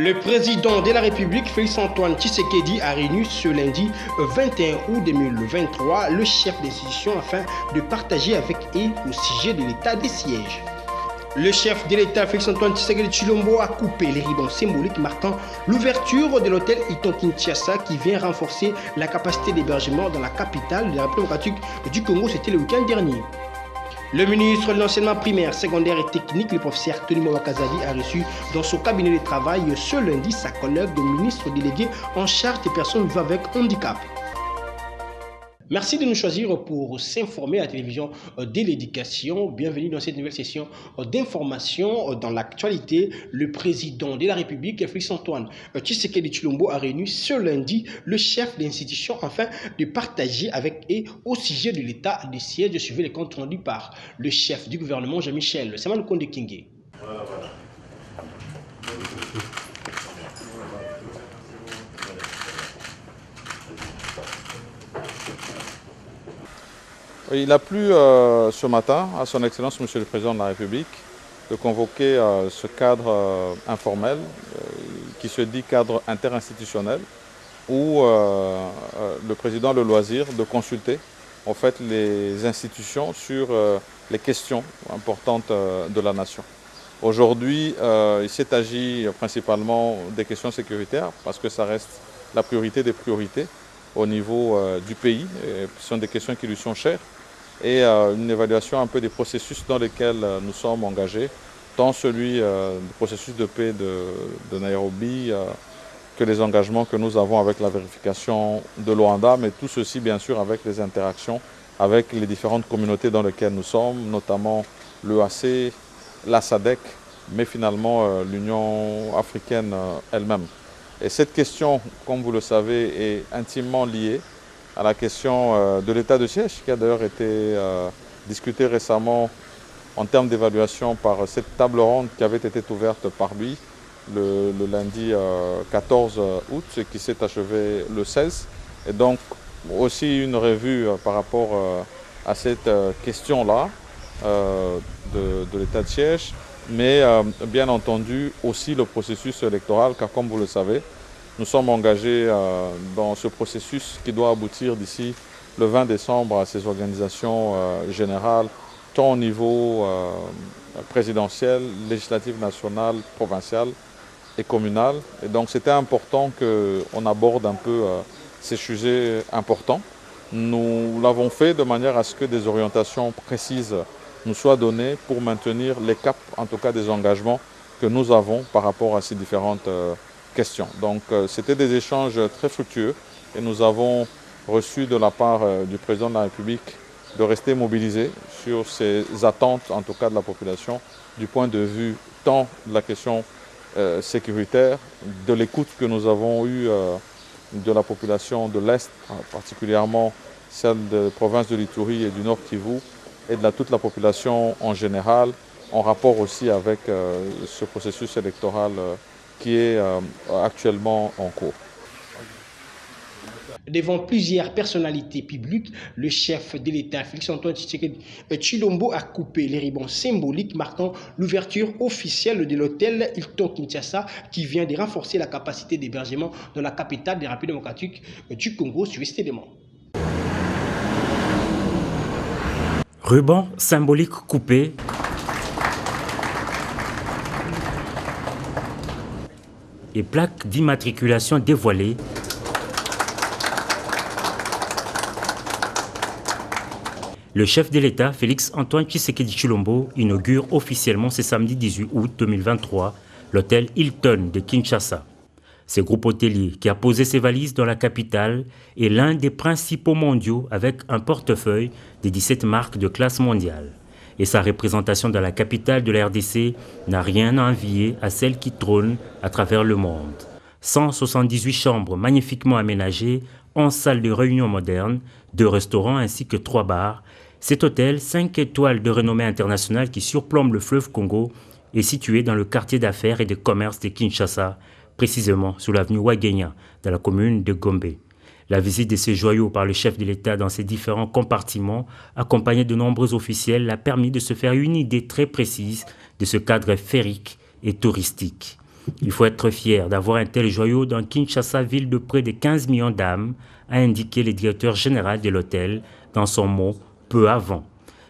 Le président de la République, Félix-Antoine Tshisekedi, a réuni ce lundi 21 août 2023 le chef d'institution afin de partager avec eux au sujet de l'état des sièges. Le chef de l'État, Félix-Antoine Tshisekedi Tshilombo, a coupé les ribbons symboliques marquant l'ouverture de l'hôtel Hilton Kinshasa qui vient renforcer la capacité d'hébergement dans la capitale de la République démocratique du Congo. C'était le week-end dernier. Le ministre de l'enseignement primaire, secondaire et technique, le professeur Tony Mwakazali, a reçu dans son cabinet de travail ce lundi sa collègue de ministre délégué en charge des personnes vivant avec handicap. Merci de nous choisir pour s'informer à la télévision de l'éducation. Bienvenue dans cette nouvelle session d'information dans l'actualité. Le président de la République, Félix-Antoine Tshisekedi Tshilombo, a réuni ce lundi le chef d'institution afin de partager avec eux au sujet de l'état des sièges. Suivez les comptes rendus par le chef du gouvernement, Jean-Michel Samalukonde Kingé. Voilà. Il a plu ce matin à son Excellence Monsieur le Président de la République de convoquer ce cadre informel qui se dit cadre interinstitutionnel où le Président a le loisir de consulter en fait les institutions sur les questions importantes de la nation. Aujourd'hui, il s'est agi principalement des questions sécuritaires parce que ça reste la priorité des priorités au niveau du pays. Ce sont des questions qui lui sont chères. Et une évaluation un peu des processus dans lesquels nous sommes engagés, tant celui du processus de paix de Nairobi que les engagements que nous avons avec la vérification de Luanda, mais tout ceci bien sûr avec les interactions avec les différentes communautés dans lesquelles nous sommes, notamment l'EAC, la SADC, mais finalement l'Union africaine elle-même. Et cette question, comme vous le savez, est intimement liée à la question de l'état de siège, qui a d'ailleurs été discutée récemment en termes d'évaluation par cette table ronde qui avait été ouverte par lui le lundi 14 août, qui s'est achevé le 16. Et donc aussi une revue par rapport à cette question-là de l'état de siège, mais bien entendu aussi le processus électoral, car comme vous le savez, nous sommes engagés dans ce processus qui doit aboutir d'ici le 20 décembre à ces organisations générales, tant au niveau présidentiel, législatif national, provincial et communal. Et donc c'était important qu'on aborde un peu ces sujets importants. Nous l'avons fait de manière à ce que des orientations précises nous soient données pour maintenir les caps, en tout cas des engagements que nous avons par rapport à ces différentes questions. Donc c'était des échanges très fructueux et nous avons reçu de la part du président de la République de rester mobilisé sur ces attentes, en tout cas de la population, du point de vue tant de la question sécuritaire, de l'écoute que nous avons eue de la population de l'Est, particulièrement celle des provinces de l'Ituri et du Nord Kivu, et de toute la population en général, en rapport aussi avec ce processus électoral qui est actuellement en cours. Devant plusieurs personnalités publiques, le chef de l'État, Félix-Antoine Tshisekedi Tshilombo, a coupé les ribbons symboliques marquant l'ouverture officielle de l'hôtel Hilton Kinshasa qui vient de renforcer la capacité d'hébergement dans la capitale de la République démocratique du Congo. Suivez cet élément. Ruban symbolique coupé. Et plaques d'immatriculation dévoilées. Le chef de l'État, Félix-Antoine Tshisekedi Tshilombo, inaugure officiellement ce samedi 18 août 2023 l'hôtel Hilton de Kinshasa. Ce groupe hôtelier qui a posé ses valises dans la capitale est l'un des principaux mondiaux avec un portefeuille de 17 marques de classe mondiale. Et sa représentation dans la capitale de la RDC n'a rien à envier à celle qui trône à travers le monde. 178 chambres magnifiquement aménagées, 11 salles de réunion modernes, 2 restaurants ainsi que 3 bars. Cet hôtel, 5 étoiles de renommée internationale qui surplombe le fleuve Congo, est situé dans le quartier d'affaires et de commerce de Kinshasa, précisément sur l'avenue Wagenya, dans la commune de Gombe. La visite de ces joyaux par le chef de l'État dans ses différents compartiments, accompagné de nombreux officiels, a permis de se faire une idée très précise de ce cadre féerique et touristique. Il faut être fier d'avoir un tel joyau dans Kinshasa, ville de près de 15 millions d'âmes, a indiqué le directeur général de l'hôtel dans son mot peu avant.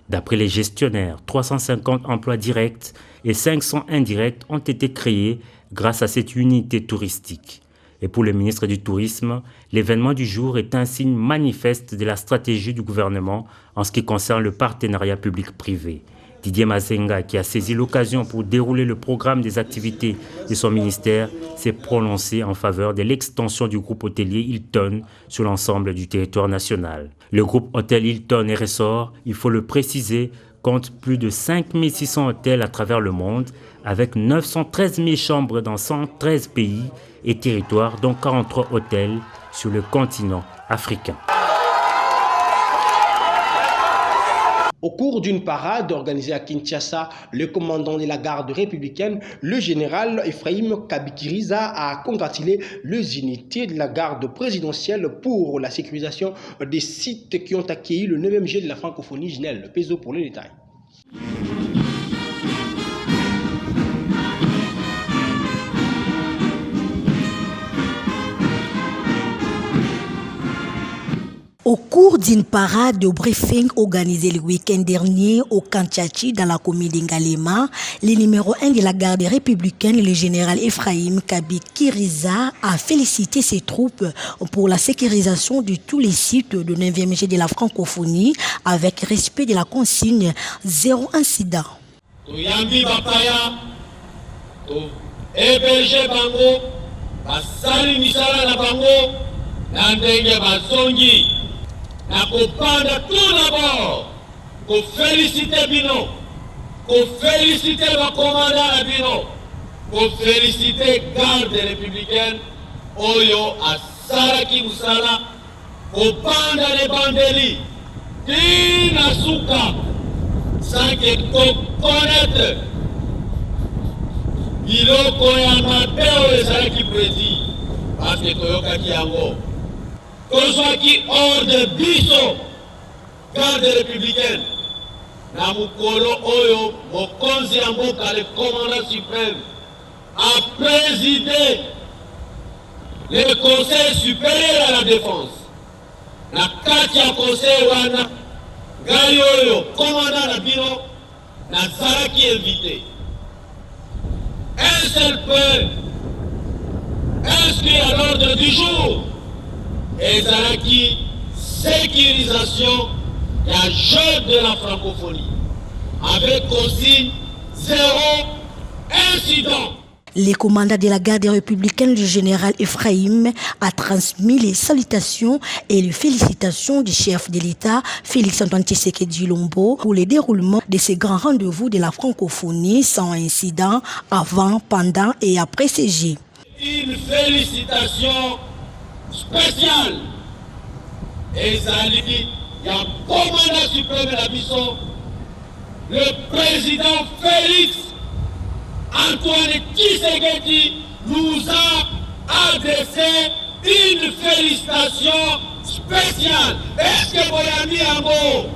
D'après les gestionnaires, 350 emplois directs et 500 indirects ont été créés grâce à cette unité touristique. Et pour le ministre du Tourisme, l'événement du jour est un signe manifeste de la stratégie du gouvernement en ce qui concerne le partenariat public-privé. Didier Mazenga, qui a saisi l'occasion pour dérouler le programme des activités de son ministère, s'est prononcé en faveur de l'extension du groupe hôtelier Hilton sur l'ensemble du territoire national. Le groupe Hôtel Hilton et Resort, il faut le préciser, compte plus de 5600 hôtels à travers le monde, avec 913 000 chambres dans 113 pays et territoires, dont 43 hôtels sur le continent africain. Au cours d'une parade organisée à Kinshasa, le commandant de la garde républicaine, le général Ephraim Kabikiriza, a congratulé les unités de la garde présidentielle pour la sécurisation des sites qui ont accueilli le 9e G de la francophonie. Ginel Peso pour les détails. Au cours d'une parade de briefing organisée le week-end dernier au Kanchachi dans la commune d'Ngalema, le numéro 1 de la garde républicaine, le général Ephraim Kabikiriza, a félicité ses troupes pour la sécurisation de tous les sites de 9e G de la francophonie avec respect de la consigne zéro incident. Nakopanda tout d'abord, pour féliciter Bino, pour féliciter le commandant Bino, pour féliciter garde républicaine, Oyo à Saraki Moussala, pour panda les bandeli, Tina Souka, sans que connaître, Bilo Koyama Teo et Saraki Prési, parce que Toyoka Kiango. Kozwaki hors de biso garde républicaine na mukolo oyo mokonzi ya mboka le commandant suprême a présidé le conseil supérieur à la défense na kati ya conseil wana ngai oyo commandant na bino nazalaki invité un seul point inscrit à l'ordre du jour et Zalaki, sécurisation et jeu de la francophonie, avec aussi zéro incident. Le commandant de la garde républicaine, le général Ephraim, a transmis les salutations et les félicitations du chef de l'État, Félix-Antoine Tshisekedi Tshilombo, pour le déroulement de ces grands rendez-vous de la francophonie sans incident avant, pendant et après ces Jeux. Une félicitation spécial et Zaliki, il y a un commandant suprême de la mission, le président Félix Antoine Tshisekedi nous a adressé une félicitation spéciale. Est-ce que vous avez mis un mot?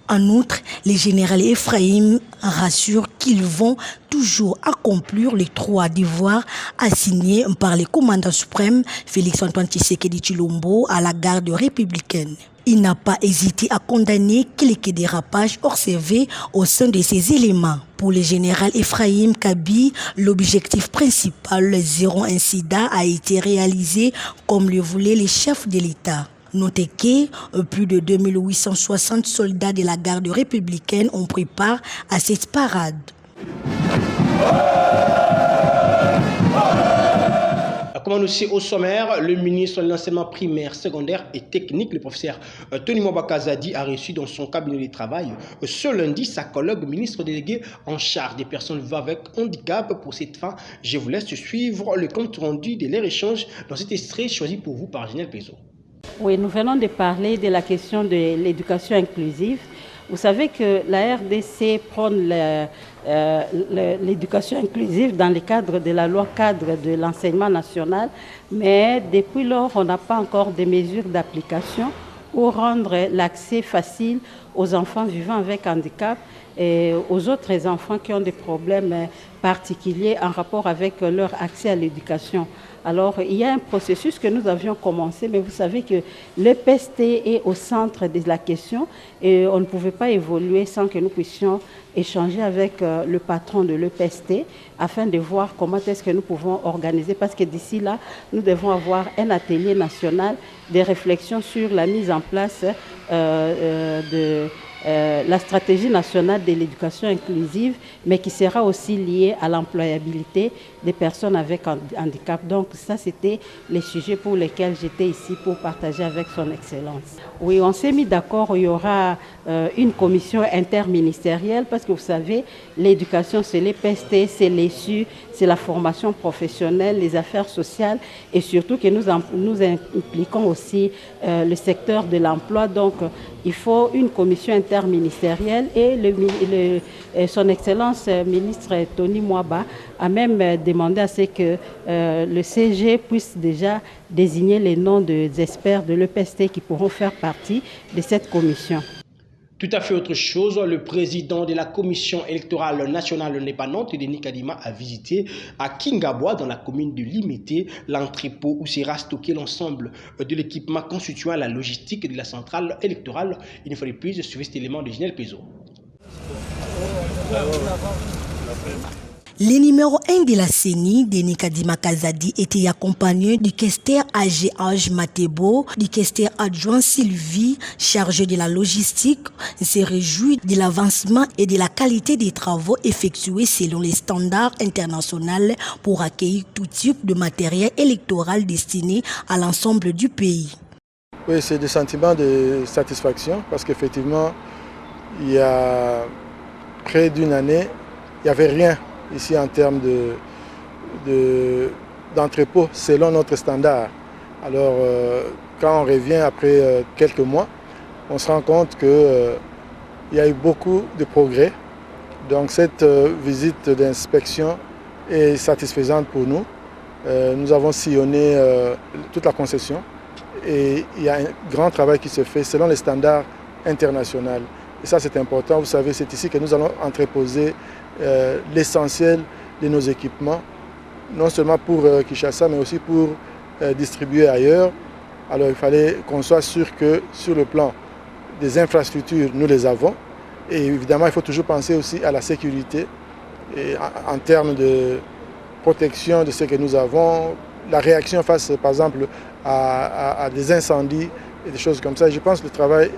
En outre, le général Ephraim rassure qu'ils vont toujours accomplir les 3 devoirs assignés par le commandant suprême Félix-Antoine Tshisekedi Tshilombo à la garde républicaine. Il n'a pas hésité à condamner quelques dérapages observés au sein de ces éléments. Pour le général Ephraim Kabi, l'objectif principal, zéro incident, a été réalisé comme le voulait le chef de l'État. Notez que plus de 2860 soldats de la garde républicaine ont pris part à cette parade. Comme annoncé au sommaire, le ministre de l'enseignement primaire, secondaire et technique, le professeur Tony Mwabakazadi, a reçu dans son cabinet de travail ce lundi sa collègue ministre déléguée en charge des personnes vivant avec handicap. Pour cette fin, je vous laisse suivre le compte rendu de leur échange dans cet extrait choisi pour vous par Ginel Peso. Oui, nous venons de parler de la question de l'éducation inclusive. Vous savez que la RDC prône l'éducation inclusive dans le cadre de la loi cadre de l'enseignement national, mais depuis lors, on n'a pas encore de mesures d'application pour rendre l'accès facile aux enfants vivant avec handicap et aux autres enfants qui ont des problèmes particuliers en rapport avec leur accès à l'éducation. Alors, il y a un processus que nous avions commencé, mais vous savez que l'EPST est au centre de la question et on ne pouvait pas évoluer sans que nous puissions échanger avec le patron de l'EPST afin de voir comment est-ce que nous pouvons organiser, parce que d'ici là, nous devons avoir un atelier national de réflexion sur la mise en place de la stratégie nationale de l'éducation inclusive, mais qui sera aussi liée à l'employabilité des personnes avec handicap. Donc ça, c'était les sujets pour lesquels j'étais ici pour partager avec son Excellence. Oui, on s'est mis d'accord, il y aura une commission interministérielle, parce que vous savez, l'éducation, c'est l'EPST, c'est l'ESU, c'est la formation professionnelle, les affaires sociales, et surtout que nous impliquons aussi le secteur de l'emploi. Donc, il faut une commission interministérielle et son Excellence ministre Tony Mwaba a même demandé à ce que le CG puisse déjà désigner les noms des experts de l'EPST qui pourront faire partie de cette commission. Tout à fait autre chose, le président de la commission électorale nationale indépendante, Denis Kadima, a visité à Kingabwa, dans la commune de Limité, l'entrepôt où sera stocké l'ensemble de l'équipement constituant la logistique de la centrale électorale. Une fois de plus, suivez cet élément de Ginel Pezo. Le numéro 1 de la CENI, Denis Kadima Kazadi, était accompagné du questeur AGH Matebo, du questeur adjoint Sylvie, chargé de la logistique, s'est réjoui de l'avancement et de la qualité des travaux effectués selon les standards internationaux pour accueillir tout type de matériel électoral destiné à l'ensemble du pays. Oui, c'est des sentiments de satisfaction parce qu'effectivement, il y a près d'une année, il n'y avait rien ici en termes d'entrepôt selon notre standard. Alors quand on revient après quelques mois, on se rend compte qu'il y a eu beaucoup de progrès. Donc cette visite d'inspection est satisfaisante pour nous. Nous avons sillonné toute la concession et il y a un grand travail qui se fait selon les standards internationaux. Et ça c'est important, vous savez, c'est ici que nous allons entreposer l'essentiel de nos équipements, non seulement pour Kinshasa, mais aussi pour distribuer ailleurs. Alors il fallait qu'on soit sûr que sur le plan des infrastructures, nous les avons. Et évidemment, il faut toujours penser aussi à la sécurité et en termes de protection de ce que nous avons, la réaction face, par exemple, à des incendies et des choses comme ça. Je pense que le travail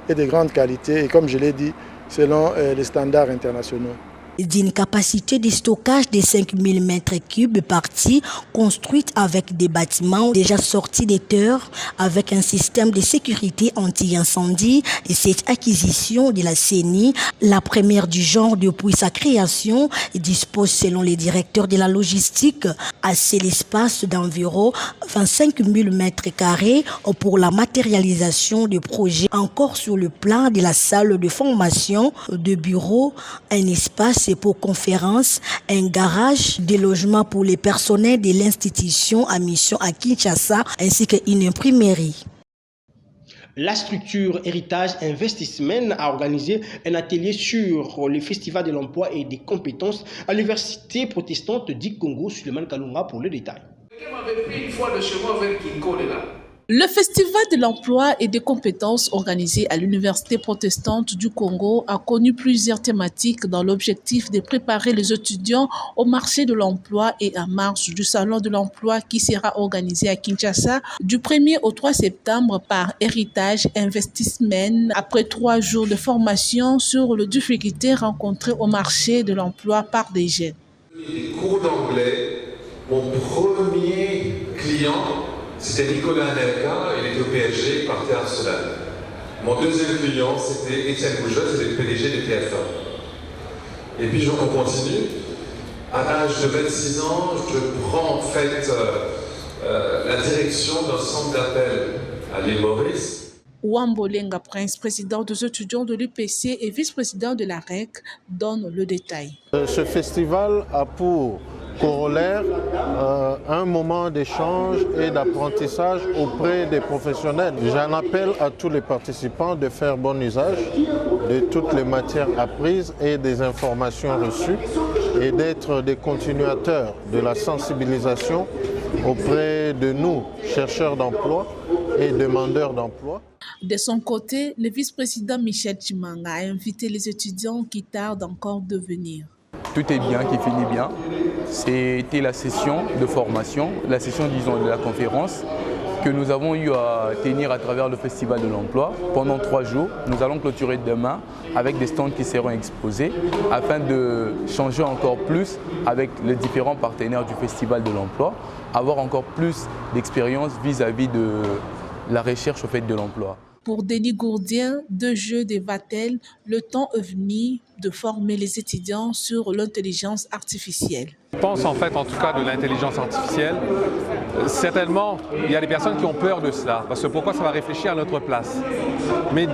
est de grande qualité et comme je l'ai dit, selon les standards internationaux. D'une capacité de stockage de 5000 m3 partie, construite avec des bâtiments déjà sortis des terres, avec un système de sécurité anti-incendie. Et cette acquisition de la CENI, la première du genre depuis sa création, dispose selon les directeurs de la logistique assez l'espace d'environ 25 000 m2 pour la matérialisation du projet. Encore sur le plan de la salle de formation, de bureaux, un espace pour conférences, un garage, des logements pour les personnels de l'institution à mission à Kinshasa, ainsi qu'une imprimerie. La structure Héritage Investissement a organisé un atelier sur le Festival de l'emploi et des compétences à l'Université protestante du Congo. Suleiman Kalunga pour le détail. Le Festival de l'emploi et des compétences organisé à l'Université protestante du Congo a connu plusieurs thématiques dans l'objectif de préparer les étudiants au marché de l'emploi et en marge du Salon de l'emploi qui sera organisé à Kinshasa du 1er au 3 septembre par Héritage Investissement après 3 jours de formation sur les difficultés rencontrées au marché de l'emploi par des jeunes. Les cours d'anglais, mon premier client, c'était Nicolas Anelka, il était au PSG, il partait à Arsenal. Mon deuxième client, c'était Étienne Boujot, c'était le PDG de TF1. Et puis on continue. À l'âge de 26 ans, je prends en fait la direction d'un centre d'appel à l'île Maurice. Wambolenga Prince, président des étudiants de l'UPC et vice-président de la REC, donne le détail. Ce festival a pour corollaire un moment d'échange et d'apprentissage auprès des professionnels. J'en appelle à tous les participants de faire bon usage de toutes les matières apprises et des informations reçues et d'être des continuateurs de la sensibilisation auprès de nous, chercheurs d'emploi et demandeurs d'emploi. De son côté, le vice-président Michel Chimanga a invité les étudiants qui tardent encore de venir. Tout est bien, qui finit bien. C'était la session de formation, la session, disons, de la conférence que nous avons eu à tenir à travers le Festival de l'Emploi pendant 3 jours. Nous allons clôturer demain avec des stands qui seront exposés afin de changer encore plus avec les différents partenaires du Festival de l'Emploi, avoir encore plus d'expérience vis-à-vis de la recherche au fait de l'emploi. Pour Denis Gourdien, de jeu des Vatel, le temps est venu de former les étudiants sur l'intelligence artificielle. Je pense en fait, en tout cas, de l'intelligence artificielle. Certainement, il y a des personnes qui ont peur de cela, parce que pourquoi ça va réfléchir à notre place. Mais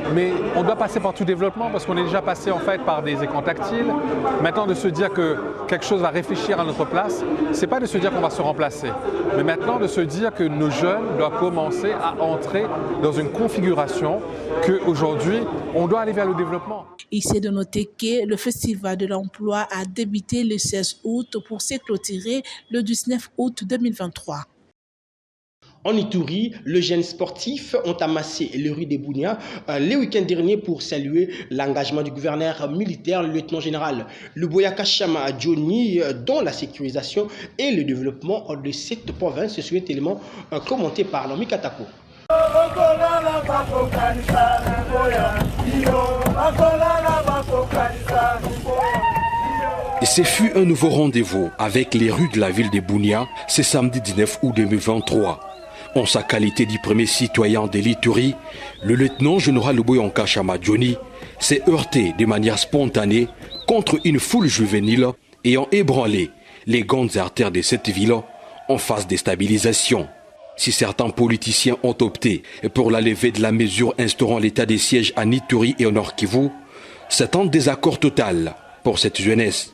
on doit passer par tout développement, parce qu'on est déjà passé en fait par des écrans tactiles. Maintenant, de se dire que quelque chose va réfléchir à notre place, c'est pas de se dire qu'on va se remplacer, mais maintenant de se dire que nos jeunes doivent commencer à entrer dans une configuration qu'aujourd'hui, on doit aller vers le développement. Ici de noter que le Festival de l'Emploi a débuté le 16 août pour se clôturer le 19 août 2023. En Ituri, les jeunes sportifs ont amassé les rues de Bunia le week-end dernier pour saluer l'engagement du gouverneur militaire, le lieutenant-général Luboya Kashama Johnny, dans la sécurisation et le développement de cette province. Ce sont un élément commenté par Nomi Katako. Et ce fut un nouveau rendez-vous avec les rues de la ville de Bunia ce samedi 19 août 2023. En sa qualité du premier citoyen de l'Ituri, le lieutenant-général Luboya Kashama Johnny s'est heurté de manière spontanée contre une foule juvénile ayant ébranlé les grandes artères de cette ville en phase de stabilisation. Si certains politiciens ont opté pour la levée de la mesure instaurant l'état de siège à Ituri et au Nord Kivu, c'est un désaccord total pour cette jeunesse.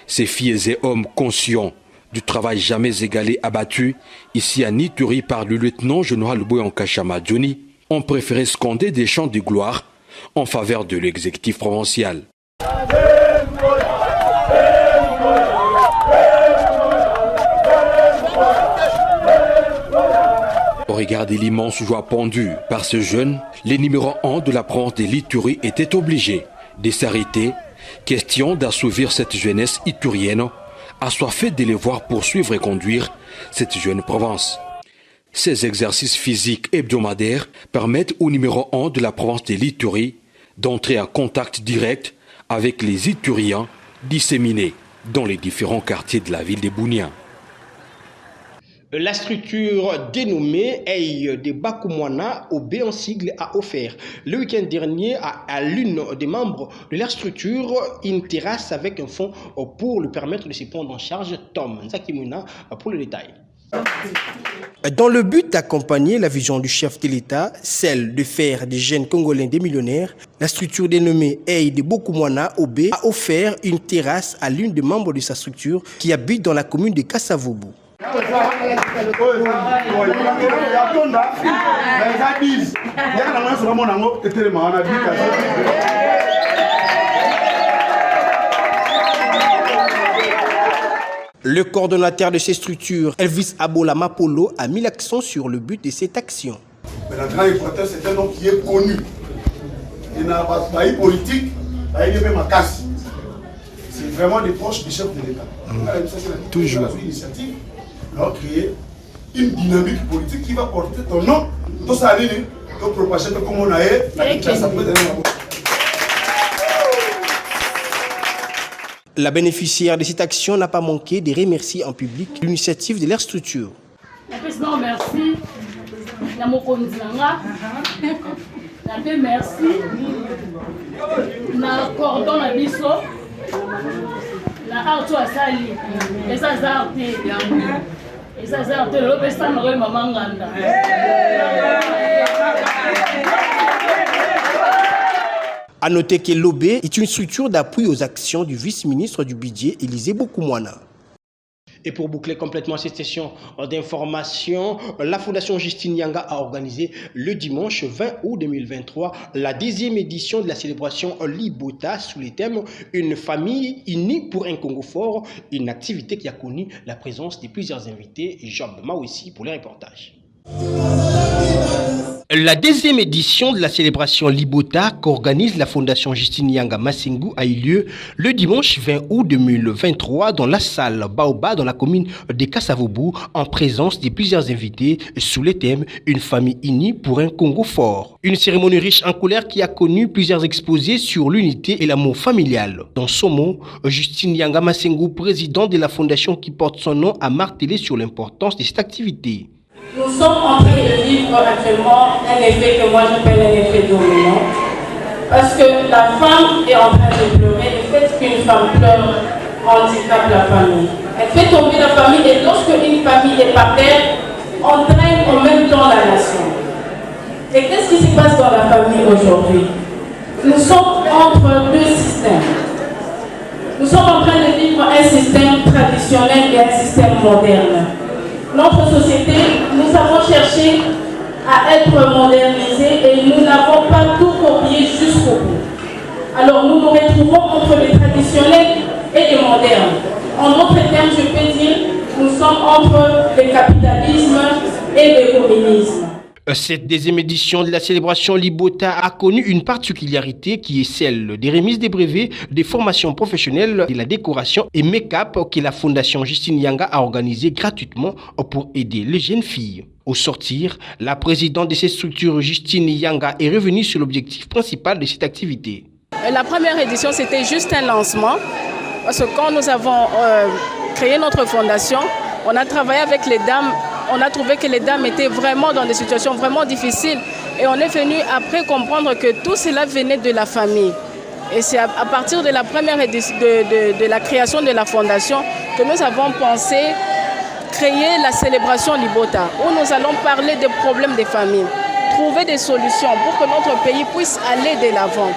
Ces filles et hommes conscients du travail jamais égalé abattu ici à Ituri par le lieutenant-général Luboya Kashama Johnny ont préféré scander des chants de gloire en faveur de l'exécutif provincial. Au regard de l'immense joie pendue par ce jeune, les numéros 1 de la province de l'Ituri étaient obligés de s'arrêter, question d'assouvir cette jeunesse iturienne, assoiffée de les voir poursuivre et conduire cette jeune province. Ces exercices physiques hebdomadaires permettent au numéro 1 de la province de l'Ituri d'entrer en contact direct avec les Ituriens disséminés dans les différents quartiers de la ville de Bunia. La structure dénommée Ey de Bakumwana OB en sigle a offert le week-end dernier à l'une des membres de la structure une terrasse avec un fonds pour lui permettre de se prendre en charge. Tom Nzakimuna pour le détail. Dans le but d'accompagner la vision du chef de l'État, celle de faire des jeunes Congolais des millionnaires, la structure dénommée Ey de Bakumwana OB a offert une terrasse à l'une des membres de sa structure qui habite dans la commune de Kasavubu. Le coordonnateur de ces structures, Elvis Abola Mapolo, a mis l'accent sur le but de cette action. Mais la grande Équateur, c'est un homme qui est connu. Il n'a pas de politique, il est même à casse. C'est vraiment des proches du chef de l'État. Toujours. L'initiative a créé une dynamique politique qui va porter ton nom. Tout ça, pour propager comme on a La bénéficiaire de cette action n'a pas manqué de remercier en public l'initiative de leur structure. Merci. Merci. Na cordon na biso. Na auto asali. Esa zarte. Esa zarte le pesa na mama nganda. A noter que l'OB est une structure d'appui aux actions du vice-ministre du budget Élisée Bakumwana. Et pour boucler complètement cette session d'information, la Fondation Justine Yanga a organisé le dimanche 20 août 2023 la 10e édition de la célébration Libota sous les thèmes « Une famille unie pour un Congo fort », une activité qui a connu la présence de plusieurs invités. Job Mawessi pour les reportages. La 10e édition de la célébration Libota qu'organise la Fondation Justine Yanga Masengu a eu lieu le dimanche 20 août 2023 dans la salle Baoba dans la commune de Kassavobu en présence de plusieurs invités sous le thème « Une famille unie pour un Congo fort ». Une cérémonie riche en couleurs qui a connu plusieurs exposés sur l'unité et l'amour familial. Dans son mot, Justine Yanga Masengu, président de la fondation qui porte son nom, a martelé sur l'importance de cette activité. Nous sommes en train de vivre actuellement un effet que moi j'appelle un effet dominant. Parce que la femme est en train de pleurer. Le fait qu'une femme pleure handicape la famille. Elle fait tomber la famille et lorsque une famille est par terre, entraîne en même temps la nation. Et qu'est-ce qui se passe dans la famille aujourd'hui? Nous sommes entre deux systèmes. Nous sommes en train de vivre un système traditionnel et un système moderne. Notre société, nous avons cherché à être modernisés et nous n'avons pas tout copié jusqu'au bout. Alors nous nous retrouvons entre les traditionnels et les modernes. En d'autres termes, je peux dire, nous sommes entre le capitalisme et le communisme. Cette 10e édition de la célébration Libota a connu une particularité qui est celle des remises des brevets, des formations professionnelles, de la décoration et make-up que la Fondation Justine Yanga a organisé gratuitement pour aider les jeunes filles. Au sortir, la présidente de cette structure, Justine Yanga, est revenue sur l'objectif principal de cette activité. La première édition, c'était juste un lancement. Parce que quand nous avons créé notre fondation, on a travaillé avec les dames. On a trouvé que les dames étaient vraiment dans des situations vraiment difficiles. Et on est venu après comprendre que tout cela venait de la famille. Et c'est à partir de la première édition, de la création de la fondation que nous avons pensé créer la célébration Libota, où nous allons parler des problèmes des familles, trouver des solutions pour que notre pays puisse aller de l'avant.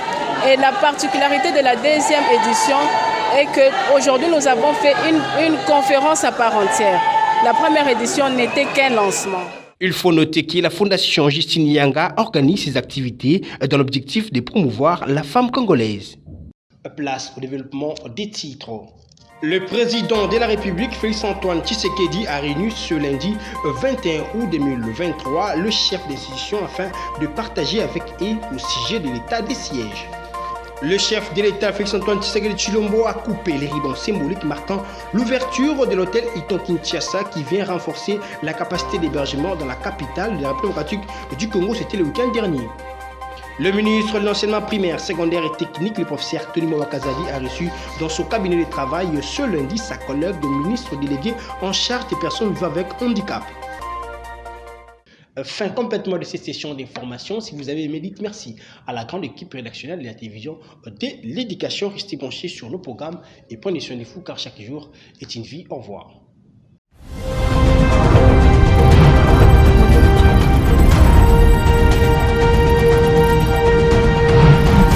Et la particularité de la 10e édition est qu'aujourd'hui nous avons fait une conférence à part entière. La première édition n'était qu'un lancement. Il faut noter que la Fondation Justine Yanga organise ses activités dans l'objectif de promouvoir la femme congolaise. Place au développement des titres. Le président de la République, Félix Antoine Tshisekedi, a réuni ce lundi 21 août 2023 le chef d'institution afin de partager avec eux le sujet de l'état des sièges. Le chef de l'État, Félix Antoine Tshisekedi Tshilombo, a coupé les ribbons symboliques marquant l'ouverture de l'hôtel Hilton Kinshasa qui vient renforcer la capacité d'hébergement dans la capitale de la République démocratique du Congo. C'était le week-end dernier. Le ministre de l'enseignement primaire, secondaire et technique, le professeur Tony Mwakazali, a reçu dans son cabinet de travail ce lundi sa collègue de ministre délégué en charge des personnes vivant avec handicap. Fin complètement de cette session d'information. Si vous avez aimé, dites merci à la grande équipe rédactionnelle de la télévision de l'éducation. Restez branchés sur nos programmes et prenez soin de vous car chaque jour est une vie. Au revoir.